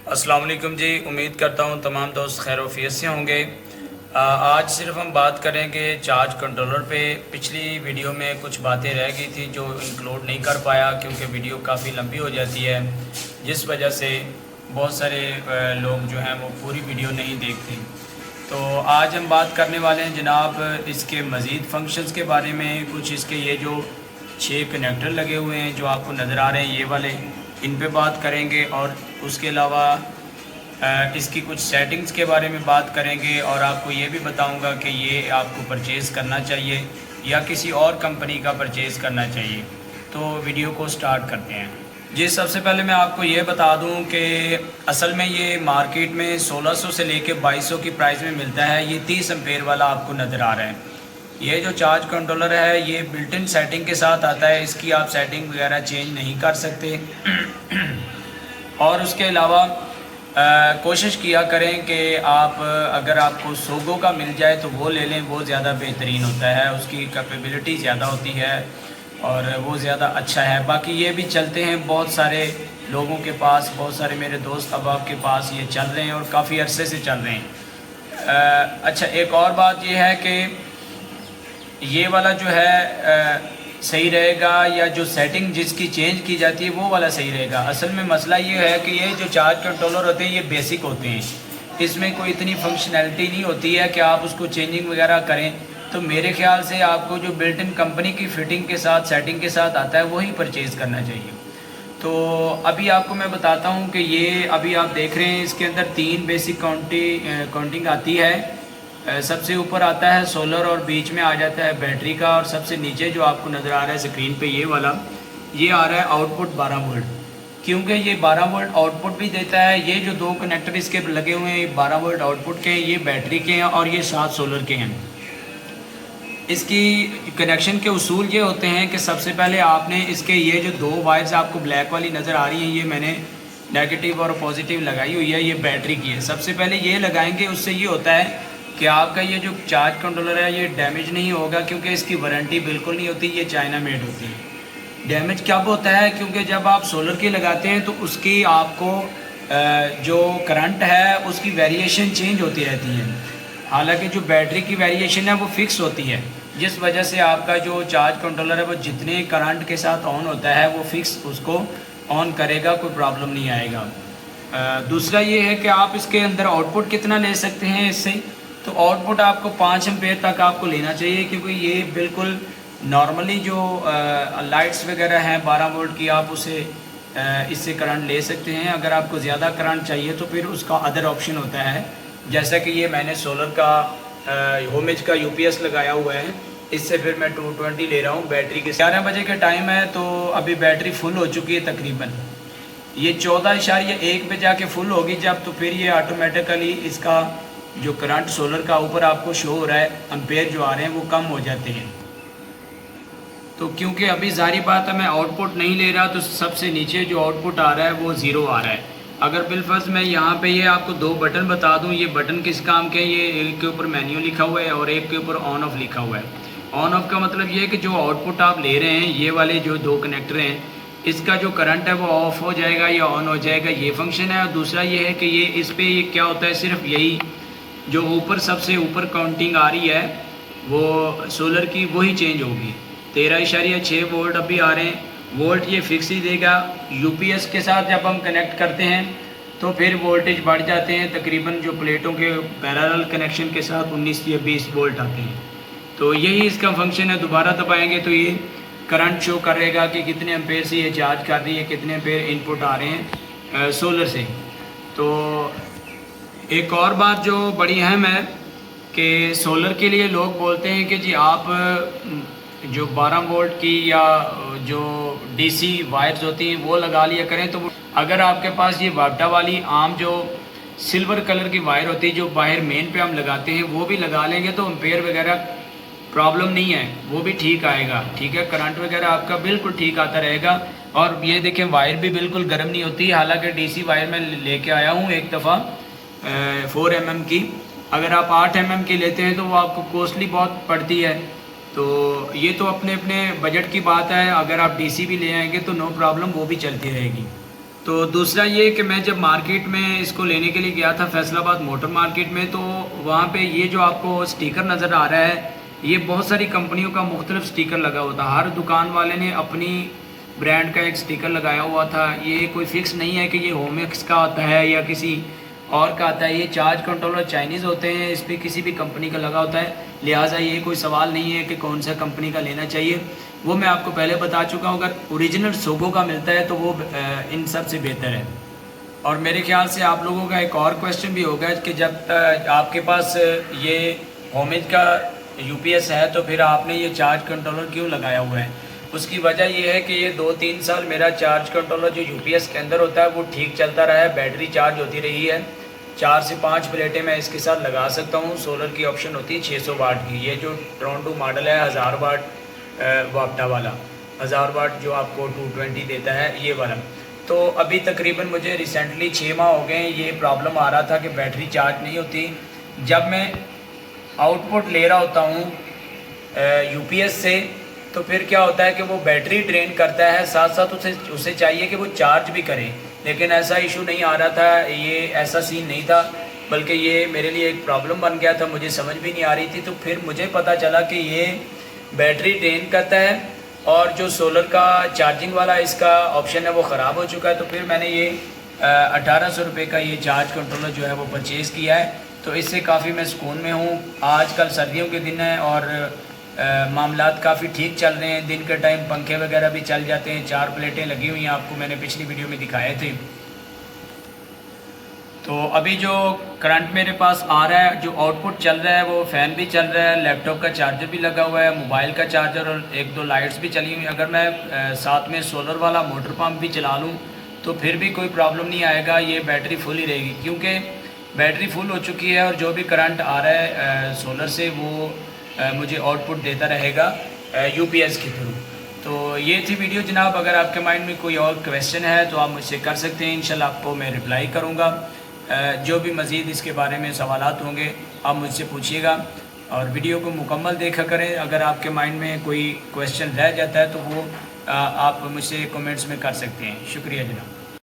अस्सलाम वालेकुम जी। उम्मीद करता हूँ तमाम दोस्त खैर वफियत से होंगे। आज सिर्फ हम बात करेंगे चार्ज कंट्रोलर पे। पिछली वीडियो में कुछ बातें रह गई थी जो इंक्लूड नहीं कर पाया क्योंकि वीडियो काफ़ी लंबी हो जाती है, जिस वजह से बहुत सारे लोग जो हैं वो पूरी वीडियो नहीं देखते। तो आज हम बात करने वाले हैं जनाब इसके मज़ीद फंक्शंस के बारे में। कुछ इसके ये जो 6 कनेक्टर लगे हुए हैं जो आपको नज़र आ रहे हैं ये वाले, इन पे बात करेंगे और उसके अलावा इसकी कुछ सेटिंग्स के बारे में बात करेंगे और आपको ये भी बताऊंगा कि ये आपको परचेज़ करना चाहिए या किसी और कंपनी का परचेज़ करना चाहिए। तो वीडियो को स्टार्ट करते हैं जी। सबसे पहले मैं आपको ये बता दूं कि असल में ये मार्केट में 1600 से लेके 2200 की प्राइस में मिलता है। ये 30 एम्पेयर वाला आपको नज़र आ रहा है। ये जो चार्ज कंट्रोलर है ये बिल्ट इन सेटिंग के साथ आता है, इसकी आप सेटिंग वगैरह चेंज नहीं कर सकते। और उसके अलावा कोशिश किया करें कि आप अगर आपको सोगो का मिल जाए तो वो ले लें, वो ज़्यादा बेहतरीन होता है, उसकी कैपेबिलिटी ज़्यादा होती है और वो ज़्यादा अच्छा है। बाकी ये भी चलते हैं बहुत सारे लोगों के पास, बहुत सारे मेरे दोस्त अहबाब के पास ये चल रहे हैं और काफ़ी अरसे से चल रहे हैं। अच्छा, एक और बात ये है कि ये वाला जो है सही रहेगा या जो सेटिंग जिसकी चेंज की जाती है वो वाला सही रहेगा। असल में मसला ये है कि ये जो चार्ज कंट्रोलर होते हैं ये बेसिक होते हैं, इसमें कोई इतनी फंक्शनैलिटी नहीं होती है कि आप उसको चेंजिंग वगैरह करें। तो मेरे ख्याल से आपको जो बिल्ट इन कंपनी की फ़िटिंग के साथ सेटिंग के साथ आता है वही परचेज़ करना चाहिए। तो अभी आपको मैं बताता हूँ कि ये अभी आप देख रहे हैं इसके अंदर 3 बेसिक काउंटिंग आती है। सबसे ऊपर आता है सोलर और बीच में आ जाता है बैटरी का, और सबसे नीचे जो आपको नज़र आ रहा है स्क्रीन पे ये वाला, ये आ रहा है आउटपुट 12 वोल्ट। क्योंकि ये 12 वोल्ट आउटपुट भी देता है। ये जो 2 कनेक्टर इसके लगे हुए हैं ये 12 वोल्ट आउटपुट के हैं, ये बैटरी के हैं और ये 7 सोलर के हैं। इसकी कनेक्शन के उसूल ये होते हैं कि सबसे पहले आपने इसके ये जो 2 वायर्स आपको ब्लैक वाली नज़र आ रही हैं, ये मैंने नेगेटिव और पॉजिटिव लगाई हुई है, ये बैटरी की है। सबसे पहले ये लगाएंगे, उससे ये होता है कि आपका ये जो चार्ज कंट्रोलर है ये डैमेज नहीं होगा, क्योंकि इसकी वारंटी बिल्कुल नहीं होती, ये चाइना मेड होती है। डैमेज कब होता है? क्योंकि जब आप सोलर की लगाते हैं तो उसकी आपको जो करंट है उसकी वेरिएशन चेंज होती रहती है, हालांकि जो बैटरी की वेरिएशन है वो फिक्स होती है, जिस वजह से आपका जो चार्ज कंट्रोलर है वो जितने करंट के साथ ऑन होता है वो फिक्स उसको ऑन करेगा, कोई प्रॉब्लम नहीं आएगा। दूसरा ये है कि आप इसके अंदर आउटपुट कितना ले सकते हैं इससे। तो आउटपुट आपको 5 एम्पेयर तक आपको लेना चाहिए, क्योंकि ये बिल्कुल नॉर्मली जो लाइट्स वगैरह हैं 12 वोल्ट की, आप उसे इससे करंट ले सकते हैं। अगर आपको ज़्यादा करंट चाहिए तो फिर उसका अदर ऑप्शन होता है, जैसा कि ये मैंने सोलर का होमेज का यूपीएस लगाया हुआ है, इससे फिर मैं 220 ले रहा हूँ बैटरी के। 11 बजे का टाइम है तो अभी बैटरी फुल हो चुकी है तकरीबन। ये 14.1 पे जाके फुल होगी जब, तो फिर ये ऑटोमेटिकली इसका जो करंट सोलर का ऊपर आपको शो हो रहा है एम्पेयर जो आ रहे हैं वो कम हो जाते हैं। तो क्योंकि अभी जारी बात है मैं आउटपुट नहीं ले रहा, तो सबसे नीचे जो आउटपुट आ रहा है वो 0 आ रहा है। अगर बिलफर्ज मैं यहाँ पे ये आपको 2 बटन बता दूँ, ये बटन किस काम के हैं, ये एक के ऊपर मेन्यू लिखा हुआ है और एक के ऊपर ऑन ऑफ लिखा हुआ है। ऑन ऑफ का मतलब ये है कि जो आउटपुट आप ले रहे हैं, ये वाले जो 2 कनेक्टर हैं, इसका जो करंट है वो ऑफ हो जाएगा या ऑन हो जाएगा, ये फंक्शन है। और दूसरा ये है कि ये इस पर ये क्या होता है, सिर्फ यही जो ऊपर सबसे ऊपर काउंटिंग आ रही है वो सोलर की वही चेंज होगी। 13.6 वोल्ट अभी आ रहे हैं, वोल्ट ये फिक्स ही देगा। यूपीएस के साथ जब हम कनेक्ट करते हैं तो फिर वोल्टेज बढ़ जाते हैं, तकरीबन जो प्लेटों के पैरेलल कनेक्शन के साथ 19 या 20 वोल्ट आते हैं। तो यही इसका फंक्शन है। दोबारा दबाएंगे तो ये करंट शो करेगा कि कितने एम्पेयर से ये चार्ज कर रही है, कितने एम्पेयर इनपुट आ रहे हैं सोलर से। तो एक और बात जो बड़ी अहम है कि सोलर के लिए लोग बोलते हैं कि जी आप जो 12 वोल्ट की या जो डीसी वायर्स होती हैं वो लगा लिया करें। तो अगर आपके पास ये वाटा वाली आम जो सिल्वर कलर की वायर होती है जो बाहर मेन पे हम लगाते हैं वो भी लगा लेंगे तो एम्पेयर वगैरह प्रॉब्लम नहीं है, वो भी ठीक आएगा। ठीक है, करंट वगैरह आपका बिल्कुल ठीक आता रहेगा। और ये देखें वायर भी बिल्कुल गर्म नहीं होती, हालांकि डीसी वायर मैं लेके आया हूँ एक दफ़ा 4 mm की। अगर आप 8 mm की लेते हैं तो वो आपको कॉस्टली बहुत पड़ती है। तो ये तो अपने अपने बजट की बात है। अगर आप डीसी भी ले आएंगे तो नो प्रॉब्लम, वो भी चलती रहेगी। तो दूसरा ये कि मैं जब मार्केट में इसको लेने के लिए गया था फैसलाबाद मोटर मार्केट में, तो वहाँ पे ये जो आपको स्टिकर नज़र आ रहा है, ये बहुत सारी कंपनियों का मुख्तलिफ स्टिकर लगा हुआ था। हर दुकान वाले ने अपनी ब्रांड का एक स्टिकर लगाया हुआ था। ये कोई फिक्स नहीं है कि ये होमेक्स का आता है या किसी और का आता है। ये चार्ज कंट्रोलर चाइनीज़ होते हैं, इस पर किसी भी कंपनी का लगा होता है, लिहाजा ये कोई सवाल नहीं है कि कौन सा कंपनी का लेना चाहिए। वो मैं आपको पहले बता चुका हूँ। अगर ओरिजिनल सोगो का मिलता है तो वो इन सब से बेहतर है। और मेरे ख्याल से आप लोगों का एक और क्वेश्चन भी होगा कि जब आपके पास ये होमेज का यूपीएस है तो फिर आपने ये चार्ज कंट्रोलर क्यों लगाया हुआ है। उसकी वजह ये है कि ये 2-3 साल मेरा चार्ज कंट्रोलर जो यूपीएस के अंदर होता है वो ठीक चलता रहा है, बैटरी चार्ज होती रही है। 4 से 5 प्लेटें मैं इसके साथ लगा सकता हूँ। सोलर की ऑप्शन होती है 600 वाट की। ये जो टोरंटो मॉडल है 1000 वाट वापटा वाला, 1000 वाट जो आपको 220 देता है ये वाला। तो अभी तकरीबन मुझे रिसेंटली 6 माह हो गए ये प्रॉब्लम आ रहा था कि बैटरी चार्ज नहीं होती। जब मैं आउटपुट ले रहा होता हूँ यूपीएस से तो फिर क्या होता है कि वो बैटरी ड्रेन करता है, साथ साथ उसे चाहिए कि वो चार्ज भी करे। लेकिन ऐसा इशू नहीं आ रहा था, ये ऐसा सीन नहीं था, बल्कि ये मेरे लिए एक प्रॉब्लम बन गया था, मुझे समझ भी नहीं आ रही थी। तो फिर मुझे पता चला कि ये बैटरी ड्रेन करता है और जो सोलर का चार्जिंग वाला इसका ऑप्शन है वो ख़राब हो चुका है। तो फिर मैंने ये 1800 रुपये का ये चार्ज कंट्रोलर जो है वो परचेज़ किया है। तो इससे काफ़ी मैं सुकून में हूँ। आजकल सर्दियों के दिन हैं और मामलात काफ़ी ठीक चल रहे हैं। दिन के टाइम पंखे वगैरह भी चल जाते हैं। 4 प्लेटें लगी हुई हैं, आपको मैंने पिछली वीडियो में दिखाए थे। तो अभी जो करंट मेरे पास आ रहा है, जो आउटपुट चल रहा है वो फ़ैन भी चल रहा है, लैपटॉप का चार्जर भी लगा हुआ है, मोबाइल का चार्जर और 1-2 लाइट्स भी चली हुई। अगर मैं साथ में सोलर वाला मोटर पंप भी चला लूँ तो फिर भी कोई प्रॉब्लम नहीं आएगा, ये बैटरी फुल ही रहेगी। क्योंकि बैटरी फुल हो चुकी है और जो भी करंट आ रहा है सोलर से वो मुझे आउटपुट देता रहेगा यूपीएस के थ्रू। तो ये थी वीडियो जनाब। अगर आपके माइंड में कोई और क्वेश्चन है तो आप मुझसे कर सकते हैं, इंशाल्लाह आपको मैं रिप्लाई करूँगा। जो भी मज़ीद इसके बारे में सवालात होंगे आप मुझसे पूछिएगा और वीडियो को मुकम्मल देखा करें। अगर आपके माइंड में कोई क्वेश्चन रह जाता है तो वो आप मुझसे कमेंट्स में कर सकते हैं। शुक्रिया जनाब।